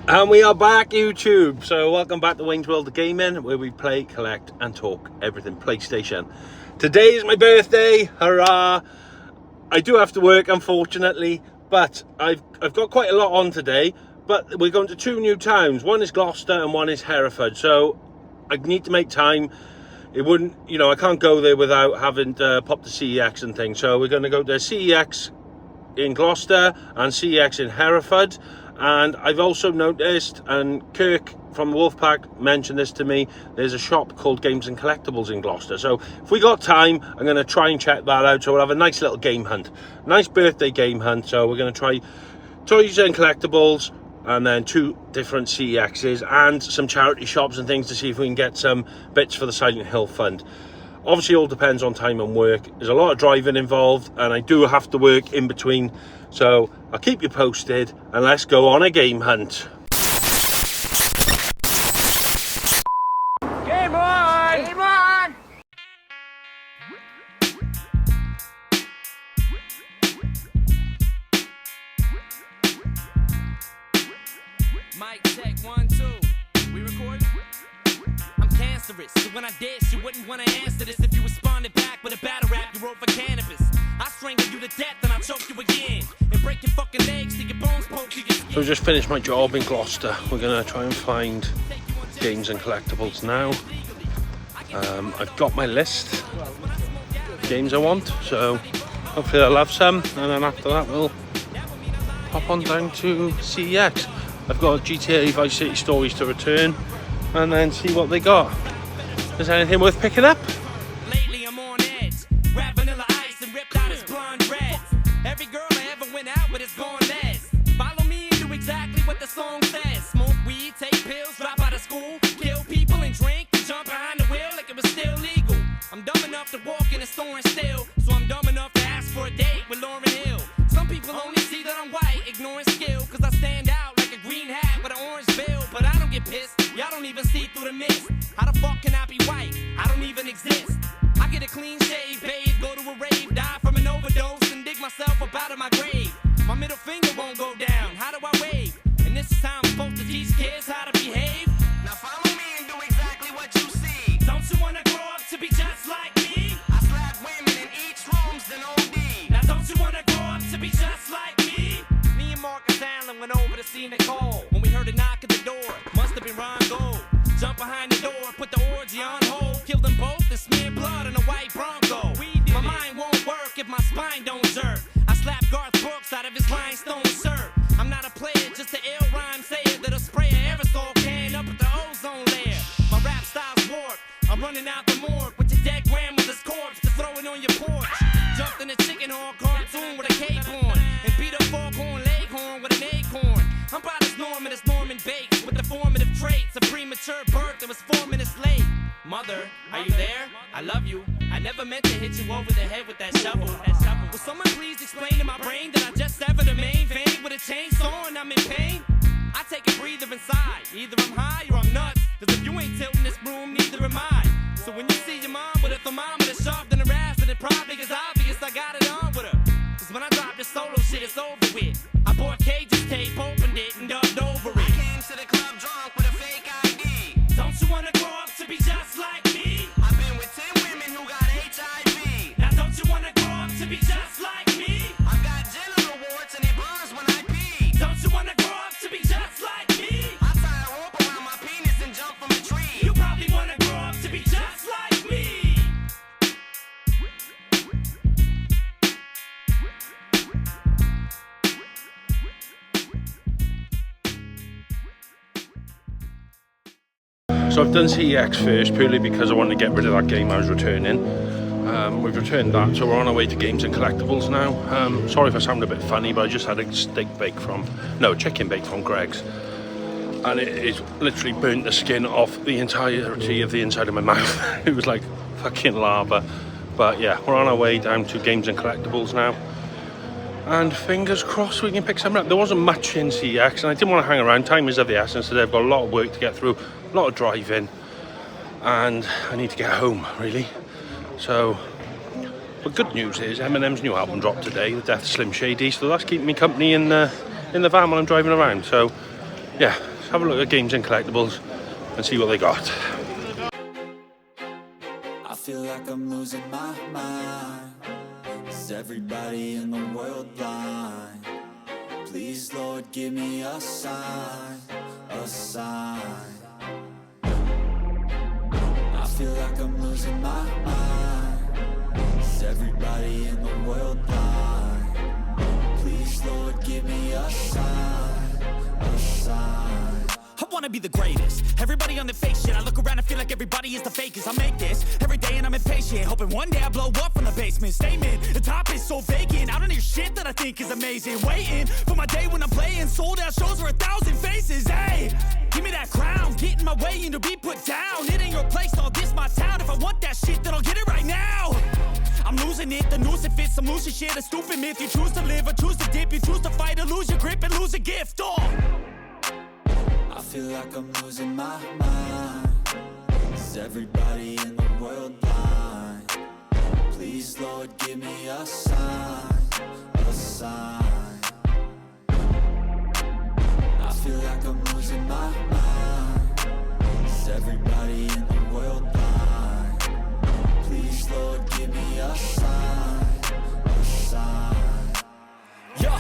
And we are back, YouTube. So welcome back to Wayne's World of Gaming, where we play, collect and talk everything PlayStation. Today is my birthday, hurrah! I do have to work, unfortunately, but I've got quite a lot on today. But we're going to two new towns. One is Gloucester and one is Hereford. So I need to make time. It wouldn't, I can't go there without having to pop the CEX and things. So we're going to go to CEX in Gloucester and CEX in Hereford. And I've also noticed, and Kirk from Wolfpack mentioned this to me, there's a shop called Games and Collectables in Gloucester. So if we got time, I'm going to try and check that out. So we'll have a nice little game hunt, nice birthday game hunt. So we're going to try toys and collectibles, and then two different CEXs and some charity shops and things to see if we can get some bits for the Silent Hill Fund. Obviously, it all depends on time and work. There's a lot of driving involved, and I do have to work in between. So I'll keep you posted, and let's go on a game hunt. Game on! Game on! Mic check 1 2. We recording? I'm cancerous, so when I dish, you wouldn't want to answer this if you responded back with a battle rap you wrote for cannabis. I strangle you to death and I choke you again and break your fucking legs till your bones poke through your skin. So I just finished my job in Gloucester. We're gonna try and find games and collectibles now. I've got my list of games I want, so hopefully I'll have some, and then after that we'll pop on down to CEX. I've got GTA Vice City Stories to return, and then see what they got. Is there anything worth picking up? Lately I'm on edge, rap Vanilla Ice and ripped out his blonde dreads. Every girl I ever went out with is gone less. Follow me and do exactly what the song says. Smoke weed, take pills, drop out of school, kill people and drink, jump behind the wheel like it was still legal. I'm dumb enough to walk in a store and steal, so I'm dumb enough to ask for a date with Lauryn Hill. Some people only see that I'm white, ignoring skill, cause I stand out like a green hat with an orange bill. But I don't get pissed, y'all don't even see through the mist. How the fuck can I be white? I don't even exist. I get a clean shave, bathe, go to a rave, die from an overdose, and dig myself up out of my grave. My middle finger won't go down, how do I wave? And this is how I'm supposed to teach kids how to behave. Now follow me and do exactly what you see. Don't you wanna grow up to be just like me? I slap women in each rooms, then OD. Now don't you wanna grow up to be just like me? Me and Marcus Allen went over to see Nicole when we heard a knock at the door. Must have been Ron Gold. Jump behind the door, put the orgy on hold, kill them both and smear blood on a white Bronco. My mind won't work if my spine don't jerk. I slap Garth Brooks out of his rhinestone shirt. I'm not a player, just an ill rhyme sayer that'll spray an aerosol can up at the ozone layer. My rap style's warped. I'm running out the morgue with your dead grandmother's corpse to throw it on your porch. Jumped in a chicken horn cartoon with a cape on and beat up foghorn leghorn with an acorn. I'm about as Norman as Norman Bates with the formative traits of premature birth that was 4 minutes late. Mother, are you there? I love you. I never meant to hit you over the head with that shovel. Will someone please explain to my brain that I just severed a main vein with a chainsaw and I'm in pain? I take a breather inside. Either I'm high or I'm nuts. Cause if you ain't tilting this room, neither am I. So when you see your mom with a thermometer sharp in her ass, then it probably is obvious I got it on with her. Cause when I drop this solo shit, it's over with. I bought Cage's tape, opened it, and dubbed over it. I came to the club drunk with a fake ID. Don't you wanna grow up to be just like me? I've been with 10 women who got HIV. Now don't you wanna grow up to be just like me? I've got genital warts and it burns when I pee. Don't you wanna grow up to be just like me? I tie a rope around my penis and jump from a tree. You probably wanna grow up to be just like me. So I've done CEX first purely because I wanted to get rid of that game I was returning. We've returned that, so we're on our way to Games and Collectables now. Sorry if I sound a bit funny, but I just had a chicken bake from Greg's, and it literally burnt the skin off the entirety of the inside of my mouth. It was like fucking lava. But yeah, we're on our way down to Games and Collectables now, and fingers crossed we can pick something up. There wasn't much in CEX, and I didn't want to hang around. Time is of the essence today. I've got a lot of work to get through, a lot of driving, and I need to get home really. So, but good news is Eminem's new album dropped today, The Death of Slim Shady, so that's keeping me company in the van while I'm driving around. So yeah, let's have a look at Games and Collectables and see what they got. I feel like I'm losing my mind. Is everybody in the world blind? Please, Lord, give me a sign, a sign. I feel like I'm losing my mind. Is everybody in the world blind? Please, Lord, give me a sign, a sign. I wanna be the greatest. Everybody on the fake shit. I look around and feel like everybody is the fakest. I make this every day and I'm impatient, hoping one day I blow up from the basement. Statement, the top is so vacant. I don't hear shit that I think is amazing. Waiting for my day when I'm playing sold out shows for 1,000 faces. Hey, give me that crown, get in my way and to be put down. It ain't your place, no, this my town. If I want that shit, then I'll get it right now. I'm losing it, the noose it fits, some losing shit, a stupid myth. You choose to live or choose to dip, you choose to fight or lose your grip and lose a gift. I feel like I'm losing my mind. Is everybody in the world blind? Please, Lord, give me a sign, a sign. I feel like I'm losing my mind. Is everybody in the world blind? Please, Lord, give me a sign, a sign. Yeah.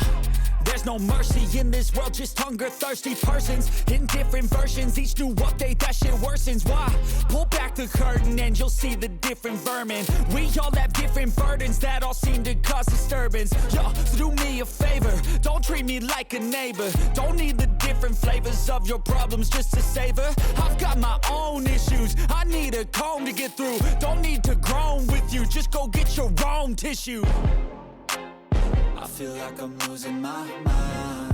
There's no mercy in this world, just hunger-thirsty persons in different versions. Each new update, that shit worsens. Why? Pull back the curtain and you'll see the different vermin. We all have different burdens that all seem to cause disturbance. Yo, so do me a favor, don't treat me like a neighbor. Don't need the different flavors of your problems just to savor. I've got my own issues, I need a comb to get through. Don't need to groan with you, just go get your own tissue. I feel like I'm losing my mind.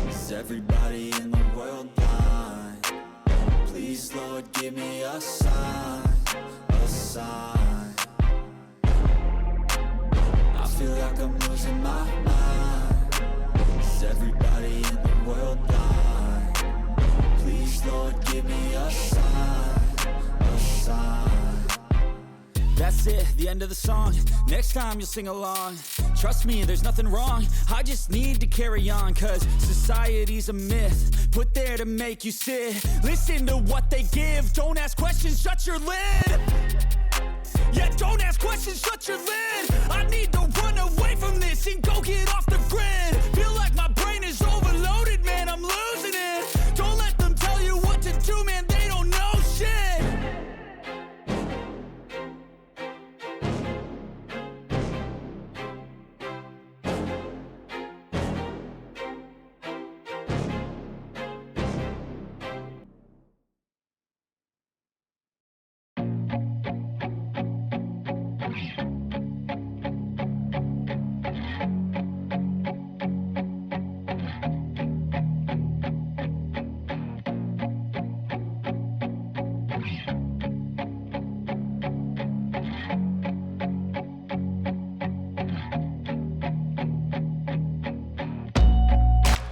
Is everybody in the world blind? Please, Lord, give me a sign, a sign. I feel like I'm losing my mind. Is everybody in the world blind? Please, Lord, give me a sign, a sign. That's it, the end of the song. Next time you'll sing along. Trust me, there's nothing wrong. I just need to carry on, cause society's a myth put there to make you sit. Listen to what they give. Don't ask questions, shut your lid. Yeah, don't ask questions, shut your lid. I need to run away from this and go get off the grid. Feel like my brain is overloaded, man, I'm losing it. Don't let them tell you what to do, man, they don't know shit.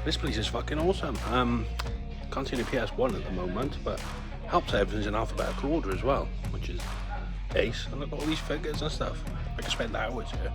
This place is fucking awesome. Can't see any PS1 at the moment, but helps everything's in alphabetical order as well, which is ace. And look at all these figures and stuff. I could spend hours here.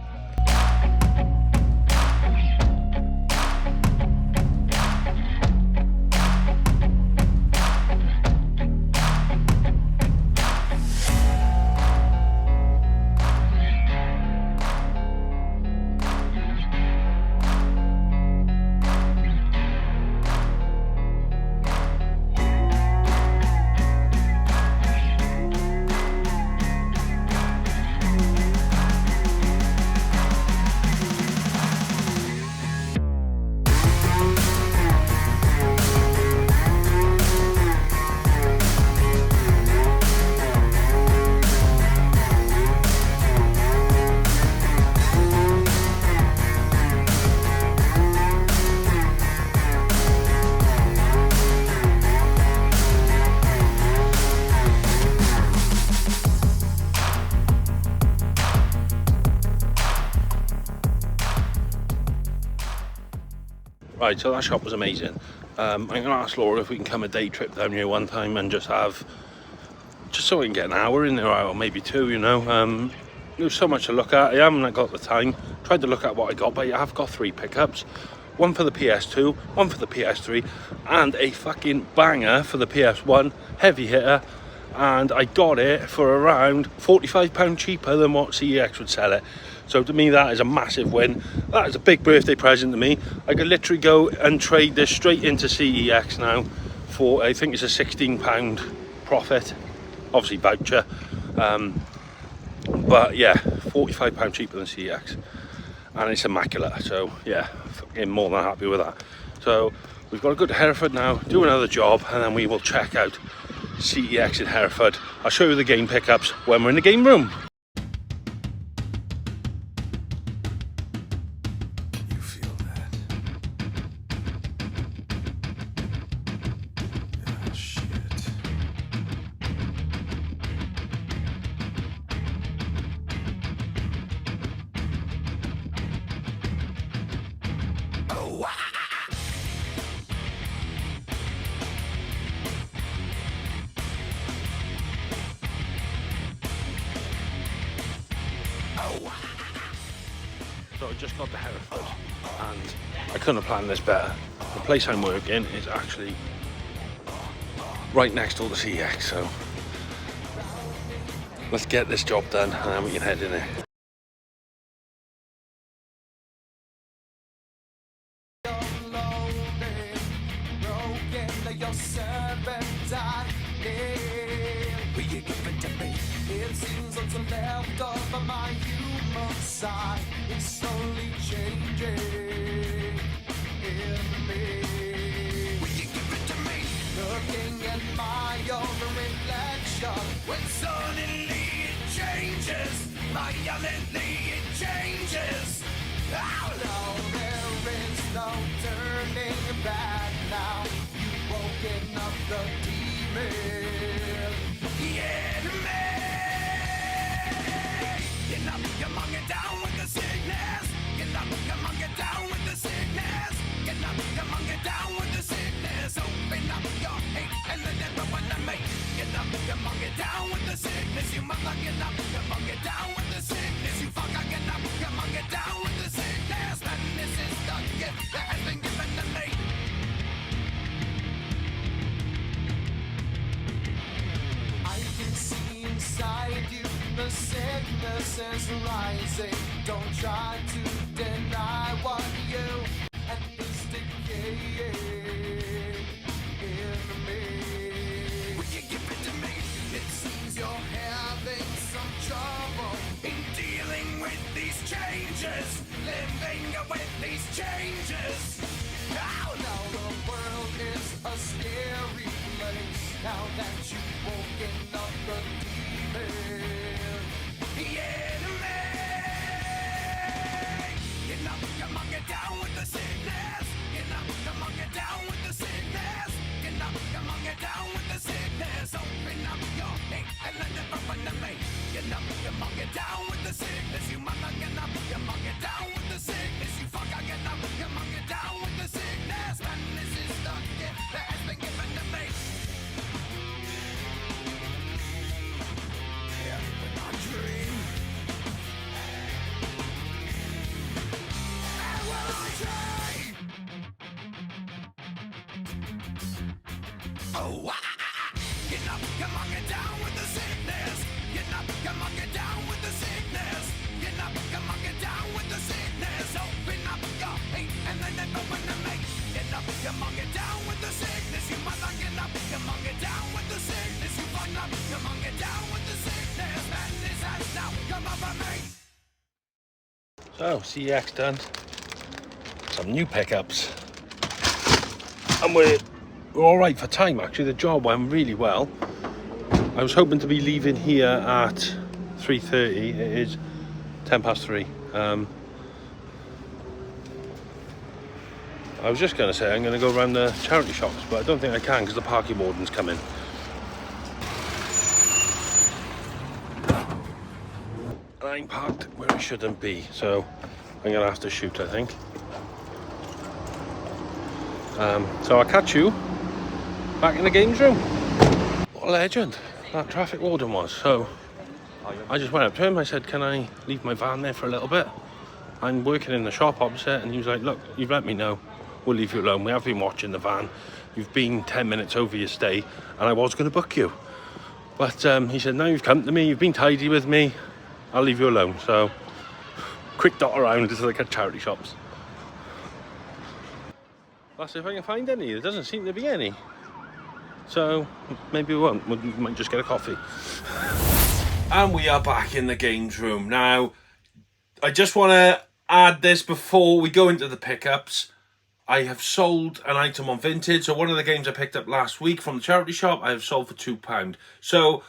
Right, so that shop was amazing. I'm going to ask Laura if we can come a day trip down here one time and just so we can get an hour in there, or maybe two, you know. There's so much to look at. I haven't got the time. Tried to look at what I got, but I have got 3 pickups. one for the PS2, one for the PS3, and a fucking banger for the PS1, heavy hitter. And I got it for around £45 cheaper than what CEX would sell it. So to me, that is a massive win. That is a big birthday present to me. I could literally go and trade this straight into CEX now for, I think it's a £16 profit, obviously voucher. But yeah, £45 cheaper than CEX, and it's immaculate. So yeah, fucking more than happy with that. So we've got to go to Hereford now, do another job, and then we will check out CEX in Hereford. I'll show you the game pickups when we're in the game room. You feel that? Ah, shit. So I just got to Hereford and I couldn't have planned this better. The place I'm working is actually right next door to CEX, so let's get this job done and then we can head in there. It seems what's left of my human side is slowly changing in me. Will you give it to me? Looking at my own reflection, when suddenly it changes, violently it changes. Oh no, there is no turning back now. You've woken up the demon. Yeah, Get monkey down with the sickness. Get monkey down with the sickness. Get monkey down with the sickness. Open up your hate and let everyone make. Get monkey down with the sickness. You mother get monkey down with the sickness. You fucker get monkey down with the sickness. And this is the gift that has been given to me. I can see inside you. The sickness is rising. Don't try to deny what you and is decaying in me. Will you give it to me? It seems you're having some trouble in dealing with these changes, living with these changes. Oh no, the world is a scary place now that you've woken up the demon. Get down with the sickness. Come on, get down with the sickness. Come on, get down with the sickness. Open up your hate and let it run to me. Come on, get down with the sickness. You mama get up. Come on, get down with the sickness. You fucker get up. Come on, get down with the sickness. Man, this is the gift that has been given to me. Yeah, my dream. Oh, get up, come on, get down with the sickness. Get up, come on, get down with the sickness. Get up, come on, get down with the sickness. Open up your hate and then it open to me. Get up, come on, get down with the sickness. You mother get up, come on, get down with the sickness. You fuck up, come on, get down with the sickness. Man, this has now come over me. So CEX done. Some new pickups. And we're all right for time actually. The job went really well. I was hoping to be leaving here at 3:30. It is 3:10. I was just going to say I'm going to go around the charity shops, but I don't think I can because the parking warden's coming. And I'm parked where I shouldn't be, so I'm going to have to shoot, I think. So I'll catch you back in the games room. What a legend that traffic warden was. So I just went up to him, I said, can I leave my van there for a little bit? I'm working in the shop opposite, and he was like, look, you've let me know. we'll leave you alone. We have been watching the van. You've been 10 minutes over your stay, and I was going to book you. But he said, now you've come to me, you've been tidy with me, I'll leave you alone. So, quick dot around to like at charity shops. That's if I can find any. There doesn't seem to be any. So, maybe we won't. We might just get a coffee. And we are back in the games room. Now, I just want to add this before we go into the pickups. I have sold an item on Vintage. So one of the games I picked up last week from the charity shop, I have sold for £2. So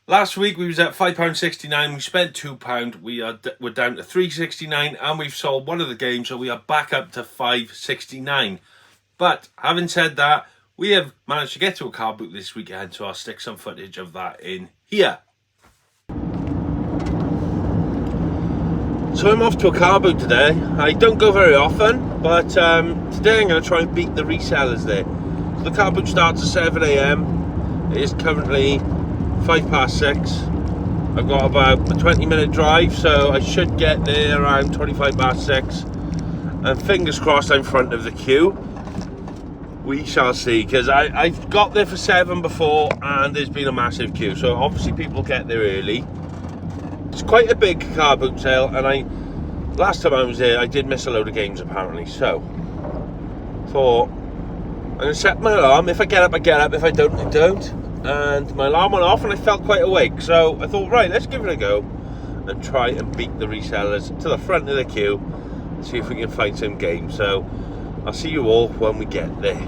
last week we was at £5.69. We spent £2. We're down to £3.69, and we've sold one of the games, so we are back up to £5.69. But having said that, we have managed to get to a car boot this weekend, so I'll stick some footage of that in here. So I'm off to a car boot today. I don't go very often, but today I'm going to try and beat the resellers there. So the car boot starts at 7 AM. It is currently 6:05. I've got about a 20-minute drive, so I should get there around 6:25. And fingers crossed I'm front of the queue. We shall see, because I've got there for 7 before, and there's been a massive queue. So obviously people get there early. It's quite a big car boot sale, and last time I was there, I did miss a load of games apparently. So, thought I'm gonna set my alarm. If I get up, I get up. If I don't, I don't. And my alarm went off, and I felt quite awake. So I thought, right, let's give it a go and try and beat the resellers to the front of the queue. See if we can find some games. So I'll see you all when we get there.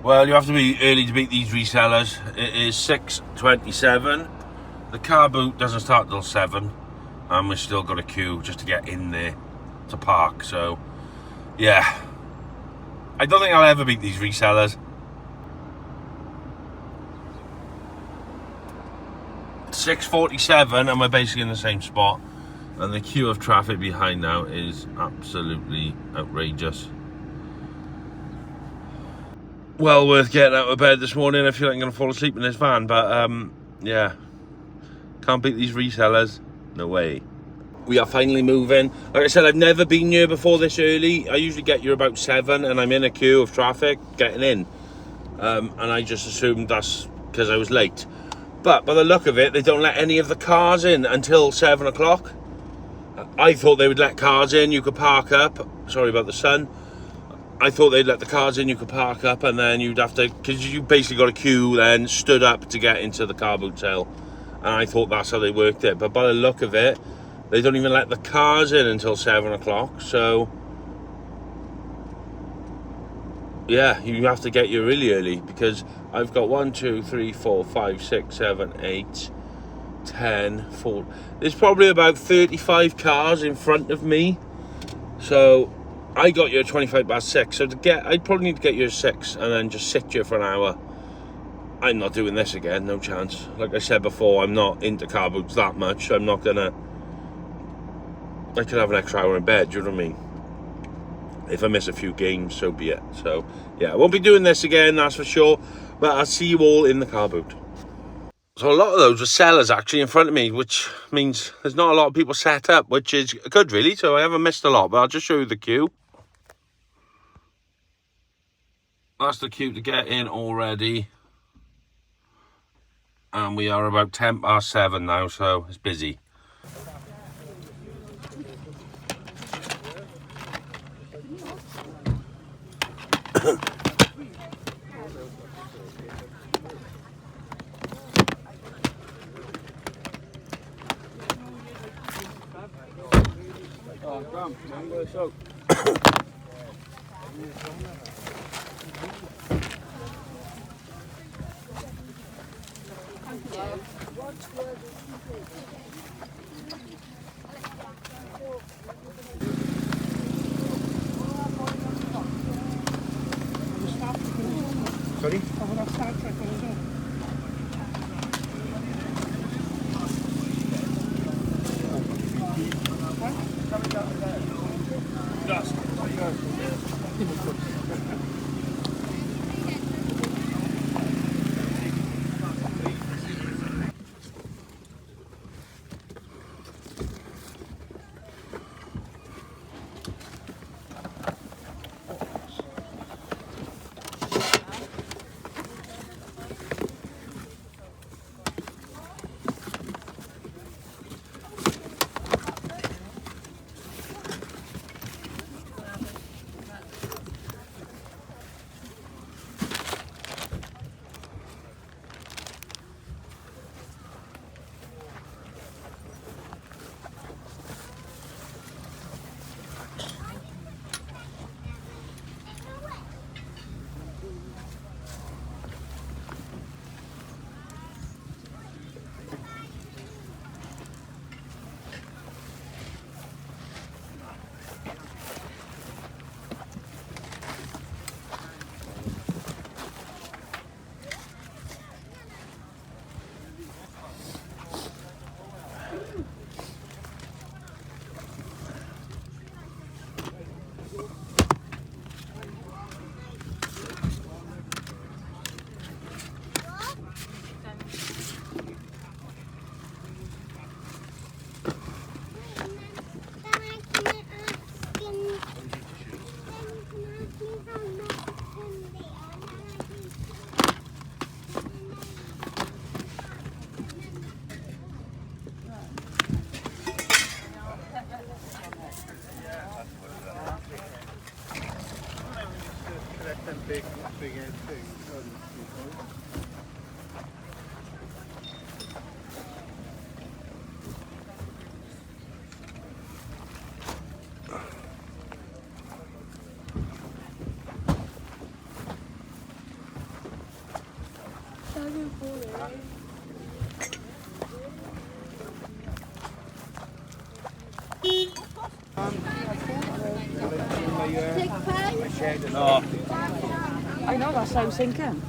Well, you have to be early to beat these resellers. It is 6:27. The car boot doesn't start till 7, and we've still got a queue just to get in there to park. So, yeah, I don't think I'll ever beat these resellers. 6:47, and we're basically in the same spot, and the queue of traffic behind now is absolutely outrageous. Well worth getting out of bed this morning. I feel like I'm going to fall asleep in this van, but yeah. Can't beat these resellers. No way. We are finally moving. Like I said, I've never been here before this early. I usually get here about 7, and I'm in a queue of traffic getting in. And I just assumed that's because I was late. But by the look of it, they don't let any of the cars in until 7 o'clock. I thought they would let cars in. You could park up. Sorry about the sun. I thought they'd let the cars in. You could park up, and then you'd have to, because you basically got a queue then stood up to get into the car boot sale. And I thought that's how they worked it. But by the look of it, they don't even let the cars in until 7 o'clock. So, yeah, you have to get here really early, because I've got 1, 2, 3, 4, 5, 6, 7, 8, 10, 4. There's probably about 35 cars in front of me. So, I got here at 6:25. So I'd probably need to get here at 6 and then just sit here for an hour. I'm not doing this again, no chance. Like I said before, I'm not into car boots that much. I'm not gonna... I could have an extra hour in bed, do you know what I mean? If I miss a few games, so be it. So, yeah, I won't be doing this again, that's for sure. But I'll see you all in the car boot. So a lot of those are sellers actually in front of me, which means there's not a lot of people set up, which is good really. So I haven't missed a lot, but I'll just show you the queue. That's the queue to get in already. And we are about 7:10 now, so it's busy. Sorry? No. I know, that's what I was thinking.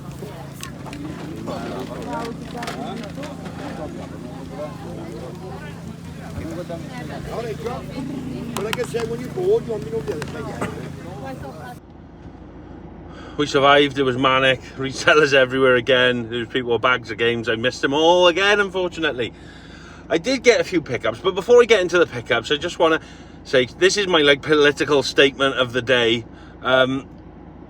Well, like I said, when you're bored, you want me to go the other side. We survived. It was manic. Resellers everywhere again. There was people with bags of games. I missed them all again, unfortunately. I did get a few pickups, but before I get into the pickups, I just want to say this is my political statement of the day.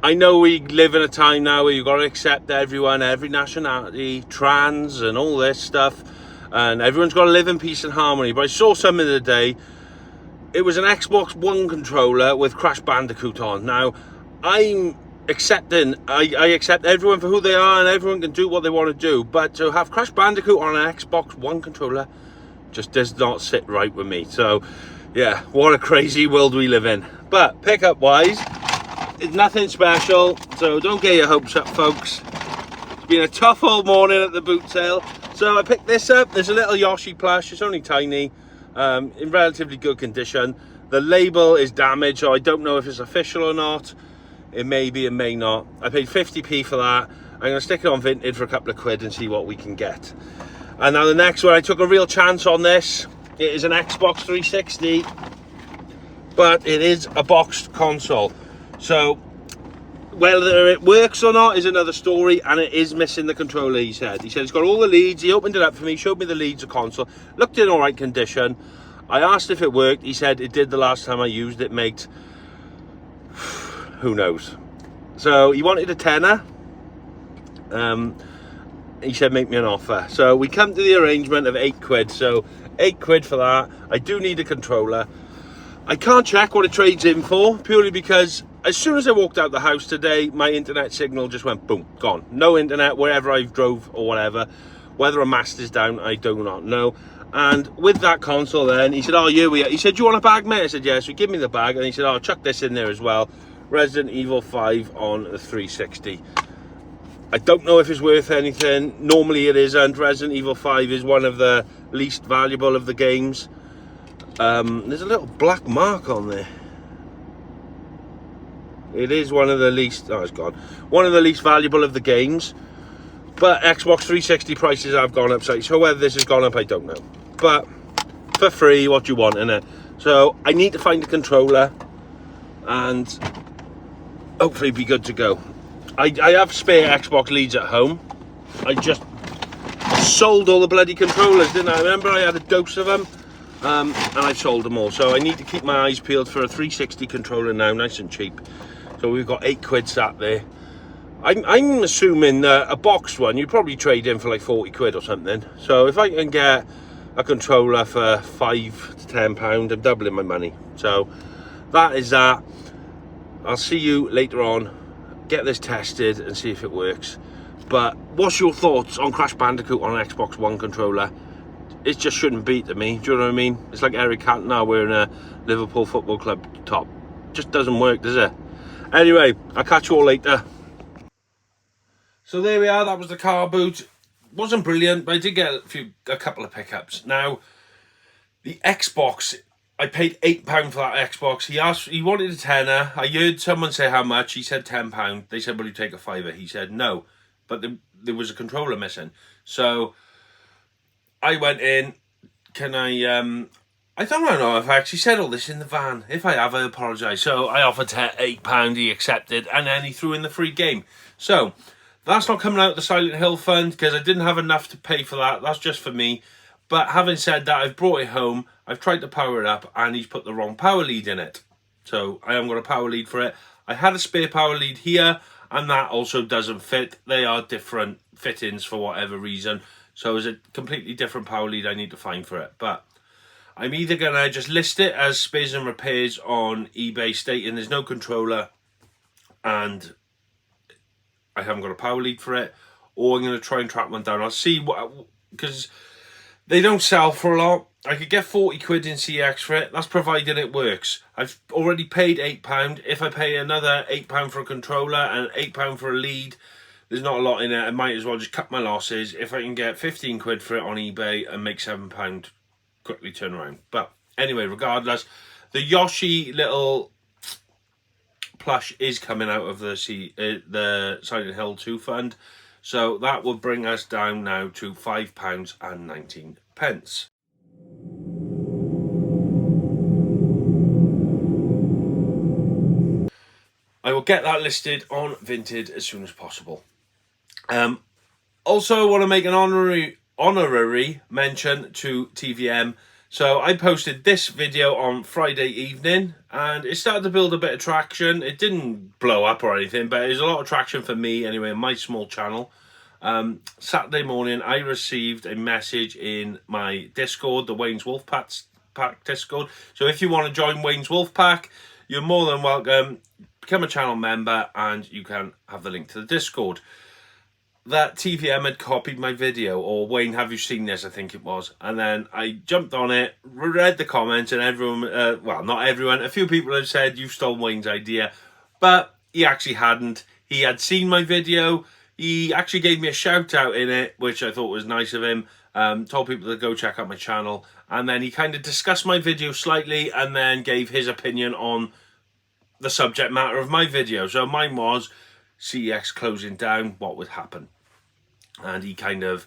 I know we live in a time now where you've got to accept everyone, every nationality, trans and all this stuff, and everyone's got to live in peace and harmony. But I saw some of the day. It was an Xbox One controller with Crash Bandicoot on. Now, I'm accepting, I accept everyone for who they are, and everyone can do what they want to do, but to have Crash Bandicoot on an Xbox One controller just does not sit right with me. So yeah, what a crazy world we live in. But pickup wise, it's nothing special, so don't get your hopes up, folks. It's been a tough old morning at the boot sale. So I picked this up. There's a little Yoshi plush. It's only tiny, in relatively good condition. The label is damaged, so I don't know if it's official or not. It may be, it may not. I paid 50p for that. I'm going to stick it on Vinted for a couple of quid and see what we can get. And now the next one, I took a real chance on this. It is an Xbox 360, but it is a boxed console. So whether it works or not is another story, and it is missing the controller, he said. He said it's got all the leads. He opened it up for me, showed me the leads of console, looked in all right condition. I asked if it worked. He said it did the last time I used it, mate. Who knows? So he wanted a tenner. He said make me an offer. So we come to the arrangement of 8 quid. So 8 quid for that. I do need a controller. I can't check what it trades in for, purely because as soon as I walked out the house today, my internet signal just went boom, gone. No internet wherever I drove or whatever. Whether a mast is down, I do not know. And with that console then, he said, oh, here we are. He said, do you want a bag, mate? I said, yes. So give me the bag. And he said, oh, chuck this in there as well. Resident Evil 5 on the 360. I don't know if it's worth anything. Normally it isn't. Resident Evil 5 is one of the least valuable of the games. There's a little black mark on there. It is one of the least... Oh, it's gone. One of the least valuable of the games. But Xbox 360 prices have gone up. So whether this has gone up, I don't know. But for free, what you want, innit? So I need to find a controller and hopefully be good to go. I have spare Xbox leads at home. I just sold all the bloody controllers, didn't I? Remember I had a dose of them, and I sold them all. So I need to keep my eyes peeled for a 360 controller now, nice and cheap. So we've got 8 quid sat there. I'm assuming a boxed one you'd probably trade in for like 40 quid or something. So if I can get a controller for £5 to £10, I'm doubling my money. So that is that. I'll see you later on. Get this tested and see if it works. But what's your thoughts on Crash Bandicoot on an Xbox One controller? It just shouldn't beat to me. Do you know what I mean? It's like Eric Cantona wearing a Liverpool Football Club top. Just doesn't work, does it? Anyway, I'll catch you all later. So there we are. That was the car boot. Wasn't brilliant, but I did get a couple of pickups. Now, the Xbox, I paid £8 for that Xbox. He wanted a tenner. I heard someone say how much. He said £10. They said, will you take a fiver? He said no, but there was a controller missing. So I went in. Can I don't know if I actually said all this in the van. If I have, I apologise. So I offered £8. He accepted, and then he threw in the free game. So that's not coming out of the Silent Hill fund because I didn't have enough to pay for that. That's just for me. But having said that, I've brought it home. I've tried to power it up, and he's put the wrong power lead in it. So I haven't got a power lead for it. I had a spare power lead here, and that also doesn't fit. They are different fittings for whatever reason. So it's a completely different power lead I need to find for it. But I'm either going to just list it as spares and repairs on eBay stating there's no controller and I haven't got a power lead for it, or I'm going to try and track one down. I'll see what, because they don't sell for a lot. I could get 40 quid in CX for it. That's provided it works. I've already paid £8. If I pay another £8 for a controller and £8 for a lead, there's not a lot in it. I might as well just cut my losses. If I can get 15 quid for it on eBay and make £7, quickly turn around. But anyway, regardless, the Yoshi little plush is coming out of the Silent Hill 2 fund. So that will bring us down now to £5.19. I will get that listed on Vinted as soon as possible. Also, I want to make an honorary mention to TVM. So I posted this video on Friday evening, and it started to build a bit of traction. It didn't blow up or anything, but it was a lot of traction for me anyway, in my small channel. Saturday morning, I received a message in my Discord, the Wayne's Wolfpack Discord. So if you want to join Wayne's Wolfpack, you're more than welcome. Become a channel member and you can have the link to the Discord. That TVM had copied my video, or Wayne, have you seen this? I think it was. And then I jumped on it, read the comments, and everyone, well, not everyone, a few people have said you stole Wayne's idea, but he actually hadn't. He had seen my video. He actually gave me a shout out in it, which I thought was nice of him. Told people to go check out my channel, and then he kind of discussed my video slightly and then gave his opinion on the subject matter of my video. So mine was CEX closing down, what would happen? And he kind of,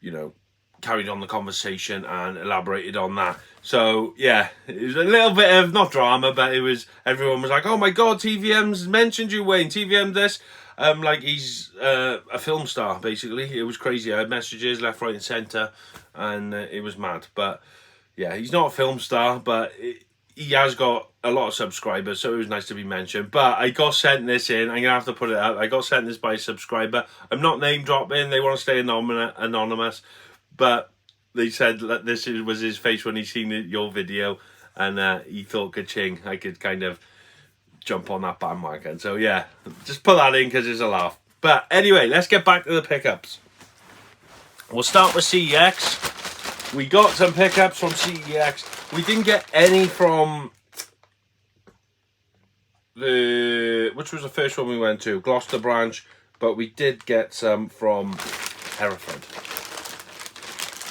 you know, carried on the conversation and elaborated on that. So yeah, it was a little bit of, not drama, but it was, everyone was like, oh my god, TVM's mentioned you, Wayne, TVM this. Like he's a film star, basically. It was crazy. I had messages left, right and centre, and it was mad. But yeah, he's not a film star, but he has got a lot of subscribers, so it was nice to be mentioned. But I got sent this in. I'm going to have to put it out. I got sent this by a subscriber. I'm not name dropping. They want to stay anonymous. But they said that this was his face when he seen your video. And he thought, ka-ching, I could kind of jump on that bandwagon. So yeah, just put that in because it's a laugh. But anyway, let's get back to the pickups. We'll start with CEX. We got some pickups from CEX. We didn't get any from which was the first one we went to, Gloucester branch, but we did get some from Hereford.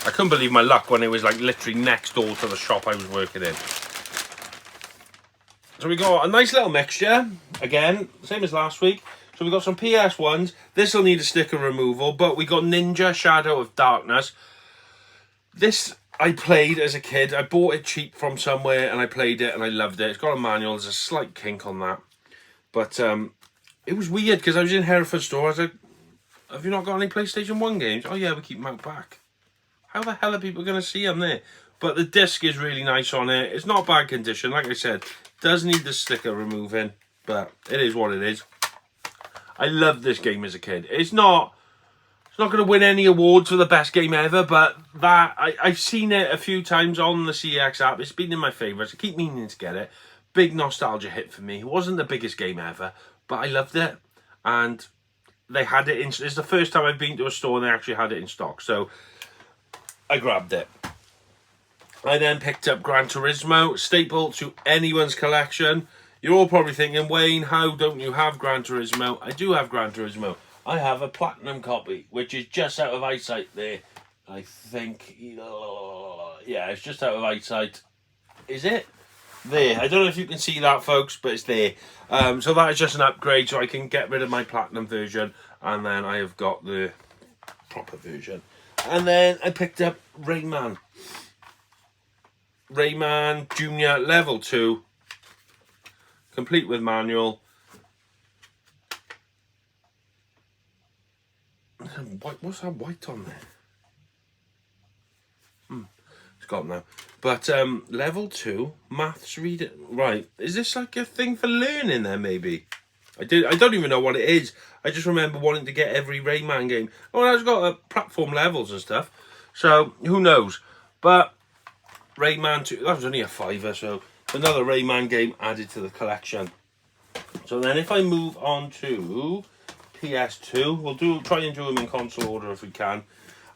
I couldn't believe my luck when it was like literally next door to the shop I was working in. So we got a nice little mixture, again, same as last week. So we got some PS1s. This will need a sticker removal, but we got Ninja Shadow of Darkness. This I played as a kid. I bought it cheap from somewhere and I played it and I loved it. It's got a manual. There's a slight kink on that. But it was weird because I was in Hereford store. I was like, have you not got any PlayStation 1 games? Oh yeah, we keep them out back. How the hell are people going to see them there? But the disc is really nice on it. It's not bad condition. Like I said, does need the sticker removing, but it is what it is. I loved this game as a kid. It's not going to win any awards for the best game ever, but that I've seen it a few times on the CEX app. It's been in my favourites. I keep meaning to get it. Big nostalgia hit for me. It wasn't the biggest game ever, but I loved it. And they had it in... It's the first time I've been to a store and they actually had it in stock. So I grabbed it. I then picked up Gran Turismo, staple to anyone's collection. You're all probably thinking, Wayne, how don't you have Gran Turismo? I do have Gran Turismo. I have a platinum copy, which is just out of eyesight there. I think, yeah, it's just out of eyesight. Is it? There. I don't know if you can see that, folks, but it's there. So that is just an upgrade, so I can get rid of my platinum version, and then I have got the proper version. And then I picked up Rayman. Rayman Junior Level 2, complete with manual. What's that white on there? It's gone now. But level 2 maths reading. Right, is this like a thing for learning there? Maybe I don't even know what it is. I just remember wanting to get every Rayman game. Oh, it's got platform levels and stuff. So who knows? But Rayman 2. That was only a £5, so another Rayman game added to the collection. So then, if I move on to PS2. We'll try and do them in console order if we can.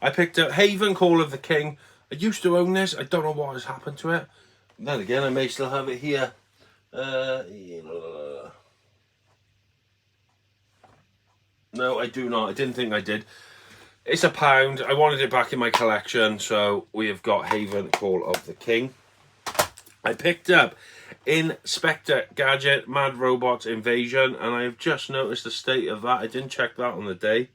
I picked up Haven Call of the King. I used to own this. I don't know what has happened to it. Then again, I may still have it here. No, I do not. I didn't think I did. It's £1. I wanted it back in my collection, so we have got Haven Call of the King. I picked up Inspector Gadget Mad Robots Invasion, and I have just noticed the state of that. I didn't check that on the day.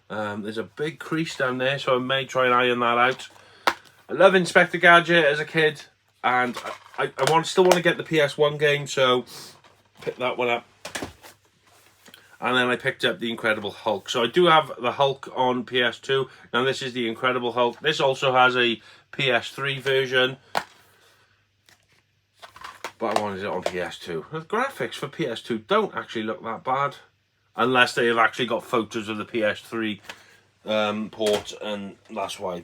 There's a big crease down there, so I may try and iron that out. I love Inspector Gadget as a kid, and I still want to get the PS1 game, so pick that one up. And then I picked up the Incredible Hulk. So I do have the Hulk on PS2. Now this is the Incredible Hulk. This also has a PS3 version, but I wanted it on PS2. The graphics for PS2 don't actually look that bad, unless they have actually got photos of the PS3 port, and that's why.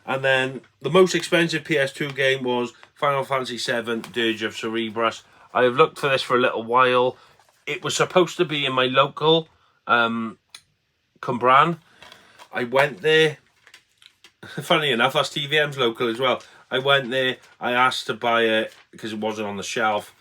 And then the most expensive PS2 game was Final Fantasy VII Dirge of Cerberus. I have looked for this for a little while. It was supposed to be in my local Cumbran. I went there. Funny enough, that's TVM's local as well. I went there. I asked to buy it because it wasn't on the shelf.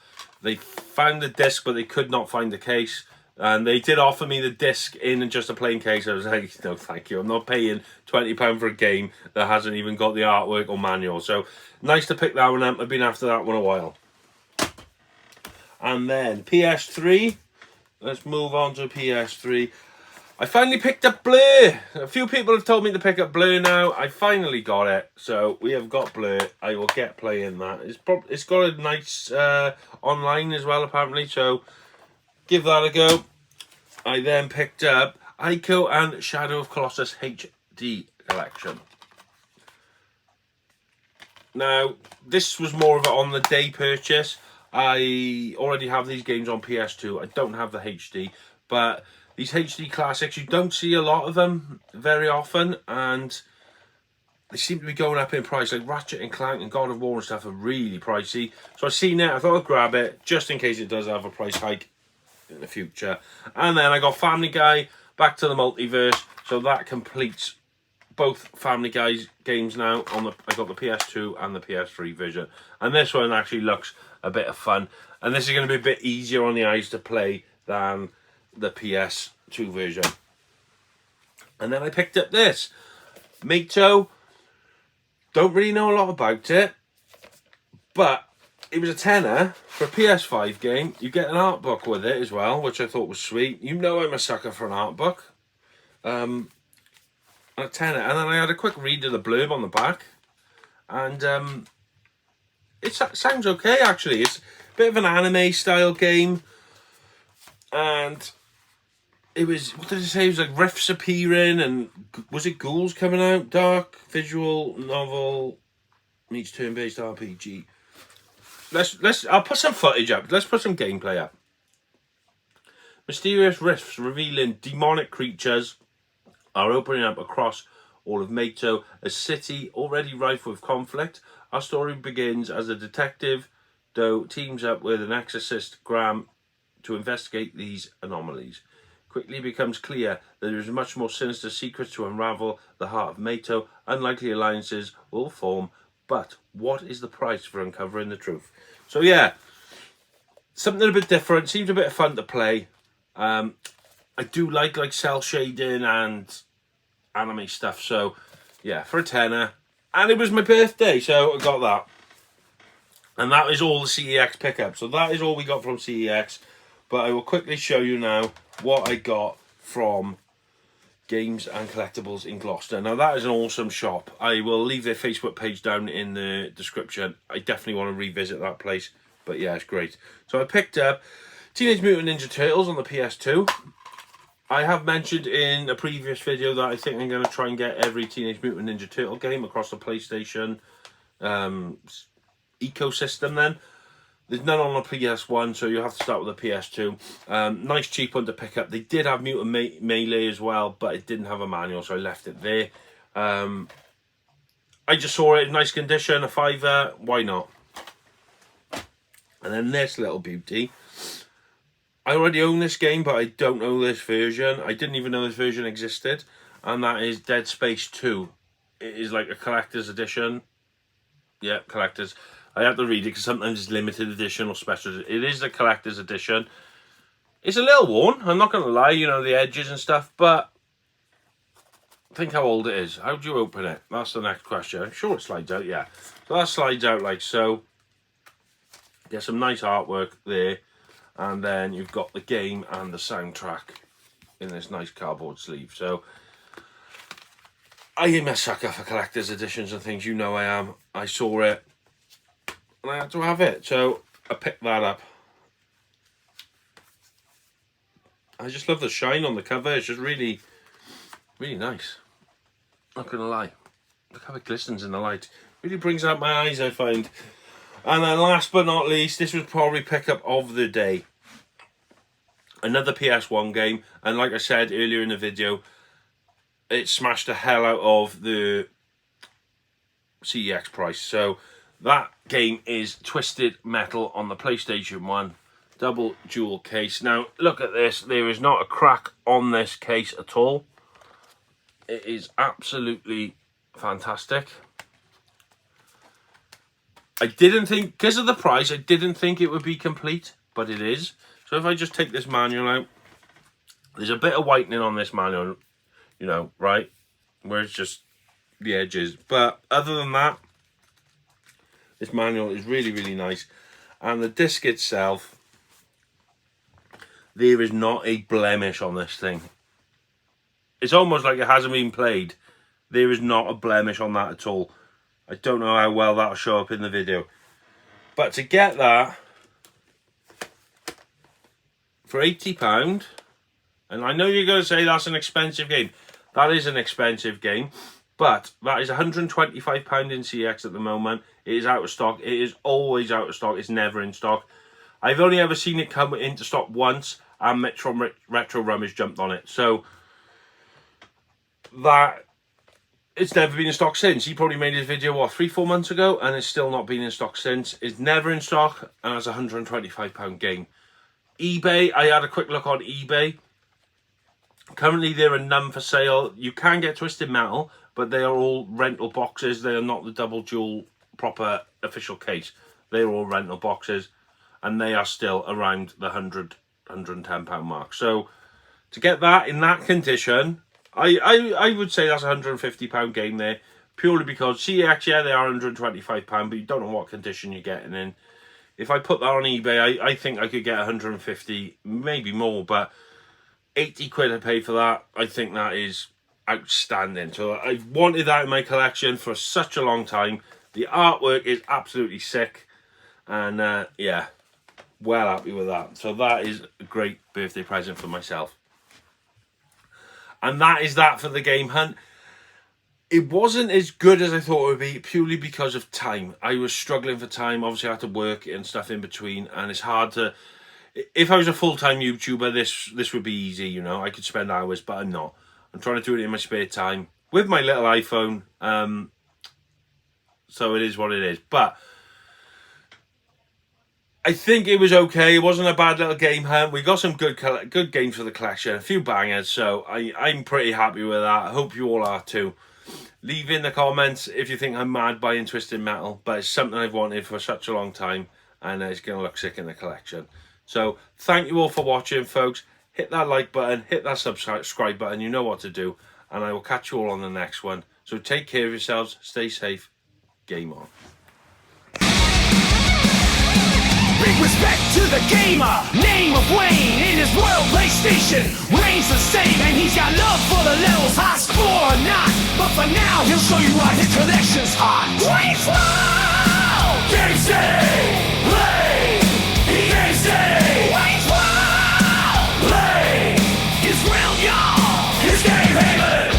They found the disc, but they could not find the case. And they did offer me the disc in just a plain case. I was like, no, thank you. I'm not paying £20 for a game that hasn't even got the artwork or manual. So nice to pick that one up. I've been after that one a while. And then PS3. Let's move on to PS3. I finally picked up Blur. A few people have told me to pick up Blur now. I finally got it. So we have got Blur. I will get playing that. It's got a nice online as well, apparently. So give that a go. I then picked up Ico and Shadow of Colossus HD collection. Now, this was more of an on the day purchase. I already have these games on PS2. I don't have the HD, but these HD classics, you don't see a lot of them very often, and they seem to be going up in price. Like Ratchet and Clank and God of War and stuff are really pricey. So I've seen it. I thought I'd grab it just in case it does have a price hike in the future. And then I got Family Guy, Back to the Multiverse. So that completes both Family Guy games now. I got the PS2 and the PS3 version. And this one actually looks a bit of fun. And this is going to be a bit easier on the eyes to play than the PS2 version. And then I picked up this. Mato. Don't really know a lot about it, but it was a tenner for a PS5 game. You get an art book with it as well, which I thought was sweet. You know I'm a sucker for an art book. A tenner. And then I had a quick read of the blurb on the back. And it sounds okay, actually. It's a bit of an anime style game. And it was, what did it say? It was like riffs appearing, and was it ghouls coming out? Dark visual novel meets turn-based RPG. I'll put some footage up. Let's put some gameplay up. Mysterious rifts revealing demonic creatures are opening up across all of Mato, a city already rife with conflict. Our story begins as a detective Doe teams up with an exorcist Graham to investigate these anomalies. Quickly becomes clear that there is much more sinister secrets to unravel the heart of Mato. Unlikely alliances will form, but what is the price for uncovering the truth? So yeah, something a bit different. Seems a bit of fun to play. I do like cell shading and anime stuff. So yeah, for a tenner. And it was my birthday, so I got that. And that is all the CEX pickup. So that is all we got from CEX. But I will quickly show you now what I got from Games and Collectables in Gloucester. Now that is an awesome shop. I will leave their Facebook page down in the description. I definitely want to revisit that place. But yeah, it's great. So I picked up Teenage Mutant Ninja Turtles on the PS2. I have mentioned in a previous video that I think I'm going to try and get every Teenage Mutant Ninja Turtle game across the PlayStation ecosystem then. There's none on the PS1, so you have to start with the PS2. Nice cheap one to pick up. They did have Mutant Melee as well, but it didn't have a manual, so I left it there. I just saw it in nice condition, a £5. Why not? And then this little beauty. I already own this game, but I don't know this version. I didn't even know this version existed, and that is Dead Space 2. It is like a collector's edition. Yeah, collector's. I have to read it because sometimes it's limited edition or special. It is a collector's edition. It's a little worn, I'm not going to lie, you know, the edges and stuff, but think how old it is. How do you open it? That's the next question. I'm sure it slides out, yeah. So that slides out like so. Get some nice artwork there. And then you've got the game and the soundtrack in this nice cardboard sleeve. So I am a sucker for collector's editions and things. You know I am. I saw it and I had to have it. So I picked that up. I just love the shine on the cover. It's just really, really nice. Not gonna lie. Look how it glistens in the light. Really brings out my eyes, I find. And then last but not least, this was probably pickup of the day. Another PS1 game, and like I said earlier in the video, it smashed the hell out of the CEX price. So that game is Twisted Metal on the PlayStation 1, double jewel case. Now look at this, there is not a crack on this case at all. It is absolutely fantastic. I didn't think, because of the price, I didn't think it would be complete, but it is. So if I just take this manual out, there's a bit of whitening on this manual, you know, right? Where it's just the edges. But other than that, this manual is really, really nice. And the disc itself, there is not a blemish on this thing. It's almost like it hasn't been played. There is not a blemish on that at all. I don't know how well that'll show up in the video. But to get that for £80, and I know you're going to say that's an expensive game. That is an expensive game, but that is £125 in CX at the moment. It is out of stock. It is always out of stock. It's never in stock. I've only ever seen it come into stock once, and Mitch from Retro Rummage jumped on it. So that, it's never been in stock since. He probably made his video, what, 3-4 months ago, and it's still not been in stock since. It's never in stock, and it's a £125 game. eBay, I had a quick look on eBay. Currently there are none for sale. You can get Twisted Metal, but they are all rental boxes. They are not the double jewel proper official case. They're all rental boxes, and they are still around the £110 mark. So to get that in that condition, I would say that's a £150 game there, purely because CX, yeah, they are £125, but you don't know what condition you're getting in. If I put that on eBay, I think I could get 150, maybe more, but 80 quid I pay for that. I think that is outstanding. So I've wanted that in my collection for such a long time. The artwork is absolutely sick, and yeah, well happy with that. So that is a great birthday present for myself. And that is that for the game hunt. It wasn't as good as I thought it would be, purely because of time. I was struggling for time. Obviously I had to work and stuff in between, and it's hard to, if I was a full-time YouTuber, this would be easy, you know. I could spend hours, but I'm not. I'm trying to do it in my spare time with my little iPhone. So it is what it is. But I think it was okay. It wasn't a bad little game hunt. We got some good games for the collection, a few bangers. So I'm pretty happy with that. I hope you all are too. Leave in the comments if you think I'm mad buying Twisted Metal, but it's something I've wanted for such a long time, and it's going to look sick in the collection. So thank you all for watching, folks. Hit that like button, hit that subscribe button. You know what to do, and I will catch you all on the next one. So take care of yourselves, stay safe, game on. Big respect to the gamer, name of Wayne. In his world PlayStation reigns the same, and he's got love for the levels, high score or not. But for now, he'll show you why his collection's hot. Wayne's World! Game stay, play, game stay. Wayne's World! Play, his realm, y'all, his game haven.